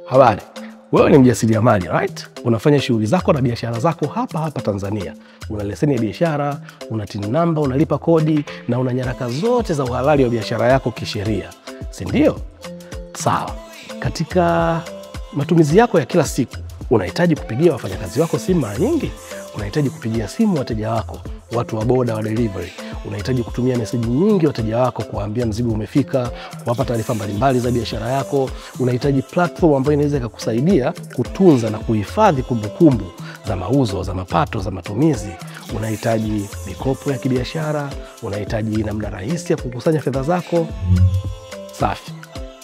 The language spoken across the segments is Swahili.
Habari, wewe ni mjasiriamali, right? Unafanya shughuli zako na biashara zako hapa Tanzania. Una leseni ya biashara, una TIN number, unalipa kodi na una nyaraka zote za uhalali wa biashara yako kisheria. Si ndio? Sawa. Katika matumizi yako ya kila siku, unahitaji kupigia wafanyakazi wako simu mara nyingi? Unahitaji kupigia simu wateja wako, watu wa boda wa delivery. Unahitaji kutumia meseji nyingi wateja wako kuwaambia mzigo umefika, kuwapa taarifa mbalimbali za biashara yako. Unahitaji platform ambayo inaweza kukusaidia kutunza na kuhifadhi kumbukumbu za mauzo, za mapato, za matumizi. Unahitaji mikopo ya kibiashara, unahitaji namna rahisi ya kukusanya fedha zako. Safi.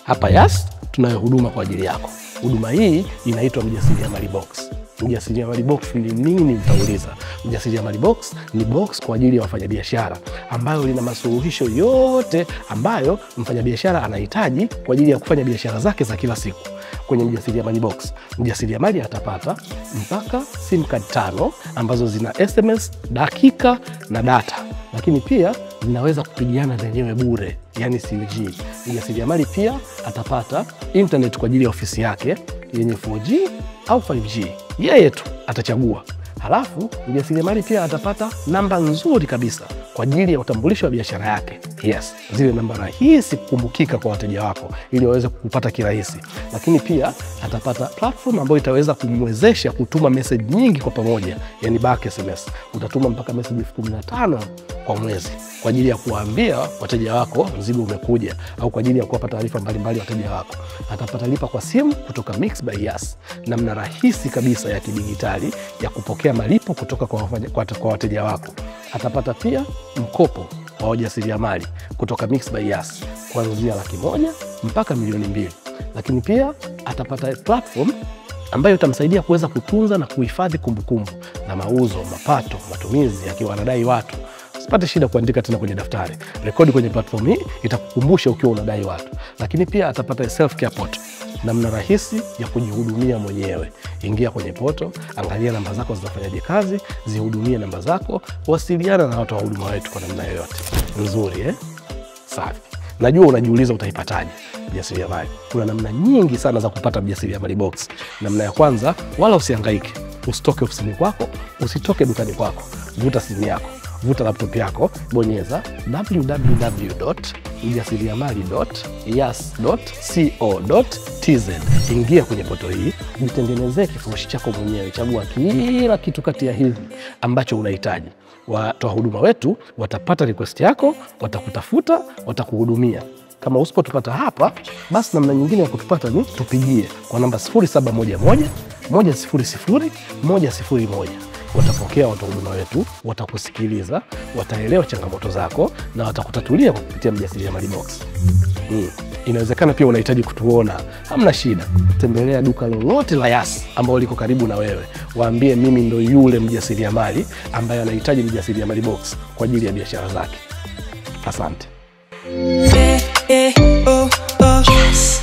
Hapa Yas tunayo huduma kwa ajili yako. Huduma hii inaitwa Mjasiriamali Box. Mjasiriamali Box ni nini mtauliza? Mjasiriamali Box ni box kwa ajili ya wafanyabiashara ambayo lina masuluhisho yote ambayo mfanyabiashara anahitaji kwa ajili ya kufanya biashara zake za kila siku. Kwenye Mjasiriamali Box, mjasiriamali atapata mpaka SIM card 5 ambazo zina SMS, dakika na data. Lakini pia zinaweza kupigiana zenyewe bure, yani 4G. Mjasiriamali pia atapata internet kwa ajili ya ofisi yake yenye 4G au 5G. Yeye tu atachagua. Halafu mjasiriamali pia atapata namba nzuri kabisa kwa ajili ya utambulisho wa biashara yake. Yes, zile namba rahisi kukumbukika kwa wateja wako ili waweze kukupata kirahisi. Lakini pia atapata platform ambayo itaweza kumwezesha kutuma message nyingi kwa pamoja, yani bulk SMS. Utatuma mpaka message 15 kwa mwezi kwa ajili ya kuwaambia wateja wako mzigo umekuja au kwa ajili ya kuwapa taarifa mbalimbali wateja wako. Atapata lipa kwa simu kutoka Mixx by Yas, namna rahisi kabisa ya kidigitali ya kupokea malipo kutoka kwa wateja wako. Atapata pia mkopo wa wajasiriamali kutoka Mixx by Yas kuanzia $100,000 mpaka $2,000,000. Lakini pia atapata platform ambayo itamsaidia kuweza kutunza na kuhifadhi kumbukumbu na mauzo, mapato, matumizi akiwa anadai watu. Usipate shida kuandika tena kwenye daftari. Rekodi kwenye platform hii itakukumbusha ukiwa unadai watu. Lakini pia atapata self care portal, namna rahisi ya kujihudumia mwenyewe. Ingia kwenye portal, angalia namba zako zinafanyaje kazi, zihudumie namba zako, wasiliana na watu wa huduma wetu kwa namna yoyote. Nzuri Safi. Najua unajiuliza utaipataje mjasiriamali. Kuna namna nyingi sana za kupata Mjasiriamali Box. Namna ya kwanza, wala usihangaike. Usitoke ofisini kwako, usitoke dukani kwako. Vuta simu yako, vuta laptop yako, bonyeza www.mjasiriamali.yas.co.tz. Ingia kwenye portal hii, jitengenezee kifurushi chako mwenyewe. Chagua kila kitu kati ya hivi ambacho unahitaji. Watoa huduma wetu watapata request yako, watakutafuta, watakuhudumia. Kama usipotupata hapa, basi namna nyingine ya kutupata ni tupigie kwa namba 0711 100 101. Watapokea watoa huduma wetu, watakusikiliza, wataelewa changamoto zako na watakutatulia kwa kupitia Mjasiriamali Box. Inawezekana pia unahitaji kutuona. Hamna shida. Tembelea duka lolote la Yas ambalo liko karibu na wewe. Waambie mimi ndo yule mjasiriamali ambaye anahitaji Mjasiriamali Box kwa ajili ya biashara zake. Asante. Yes.